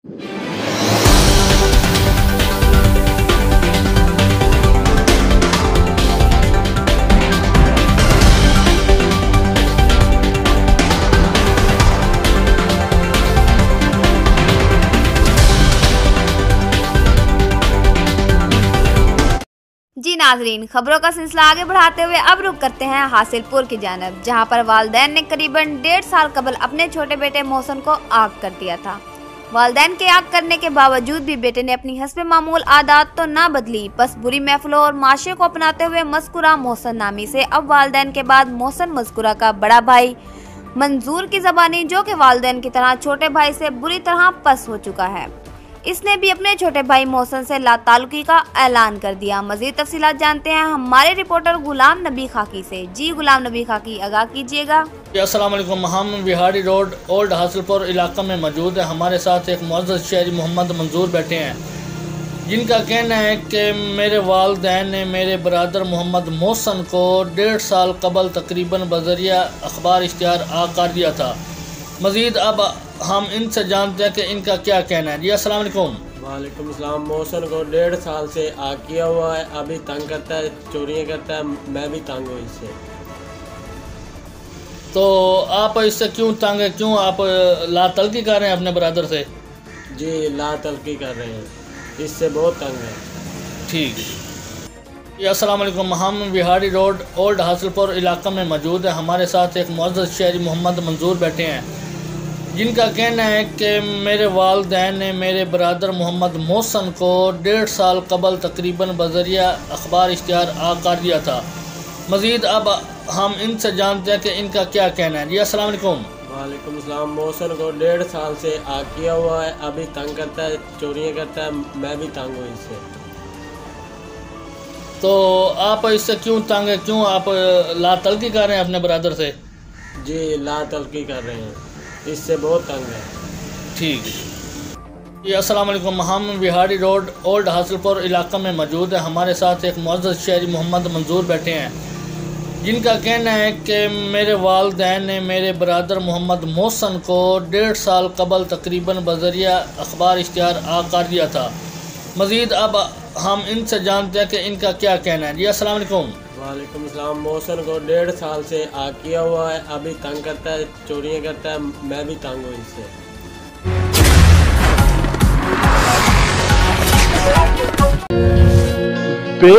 जी नाजरीन, खबरों का सिलसिला आगे बढ़ाते हुए अब रुक करते हैं हासिलपुर की जानब, जहां पर वालिदैन ने करीबन 1.5 साल कबल अपने छोटे बेटे मोहसन को आग कर दिया था। वालिदैन के आग करने के बावजूद भी बेटे ने अपनी हस्बे मामूल आदत तो ना बदली, बस बुरी महफिलों और माशरे को अपनाते हुए मस्कुरा मोहसन नामी से अब वालिदैन के बाद मोहसन मस्कुरा का बड़ा भाई मंजूर की ज़बानी, जो कि वालिदैन की तरह छोटे भाई से बुरी तरह पस हो चुका है, इसने भी अपने छोटे भाई मोहसन से लाताल्लुकी का ऐलान कर दिया। मजीद तफसीलात जानते हैं हमारे रिपोर्टर गुलाम नबी खाकी से। जी गुलाम नबी खाकी, आगाह कीजिएगा। अस्सलाम वालेकुम। हम बिहारी रोड ओल्ड हासिलपुर इलाका में मौजूद है। हमारे साथ एक मुअज़्ज़ज़ शहरी मोहम्मद मंजूर बैठे हैं, जिनका कहना है कि मेरे वालिदैन ने मेरे बरादर मोहम्मद मोहसन को 1.5 साल कबल तकरीबन बज़रिया अखबार इश्तिहार आग कर दिया था। मज़ीद अब हम इनसे जानते हैं कि इनका क्या कहना है। जी अस्सलाम वालेकुम। वालेकुम अस्सलाम। मोहसन को 1.5 साल से आग किया हुआ है, अभी तंग करता है, चोरियाँ करता है, मैं भी तंग हूँ इससे। तो आप इससे क्यों तंग है, क्यों आप लातल्की कर रहे हैं अपने बरादर से? जी लातल्की कर रहे हैं, इससे बहुत तंग है। ठीक है। अस्सलाम वालेकुम। हम बिहारी रोड ओल्ड हासिलपुर इलाका में मौजूद है। हमारे साथ एक मुअज़्ज़ज़ शहरी मोहम्मद मंजूर बैठे हैं, जिनका कहना है कि मेरे वालिदैन ने मेरे बरादर मोहम्मद मोहसन को 1.5 साल कबल तकरीबन बज़रिया अखबार इश्तिहार आग कर दिया था। मज़ीद अब हम इनसे जानते हैं कि इनका क्या कहना है। जी अस्सलाम वालेकुम। वालेकुम अस्सलाम। मोहसन को 1.5 साल से आग किया हुआ है, अभी तंग करता है, चोरियाँ करता है, मैं भी तंग हूँ इससे। तो आप इससे क्यों तंग है, क्यों आप लातल्की कर रहे हैं अपने बरादर से? जी लातल्की कर रहे हैं, इससे बहुत तंग है। ठीक है। जी अस्सलाम वालेकुम। हम बिहारी रोड ओल्ड हासिलपुर इलाका में मौजूद है। हमारे साथ एक मुअज़्ज़ज़ शहरी मोहम्मद मंजूर बैठे हैं, जिनका कहना है कि मेरे वालिदैन ने मेरे बरादर मोहम्मद मोहसन को 1.5 साल कबल तकरीबन बज़रिया अखबार इश्तिहार आग कर दिया था। मज़ीद अब हम इनसे जानते हैं कि इनका क्या कहना है। जी अस्सलाम वालेकुम। वालेकुम अस्सलाम। मोहसन को 1.5 साल से आग किया हुआ है, अभी तंग करता है, चोरियाँ करता है, मैं भी तंग हूँ इससे। पे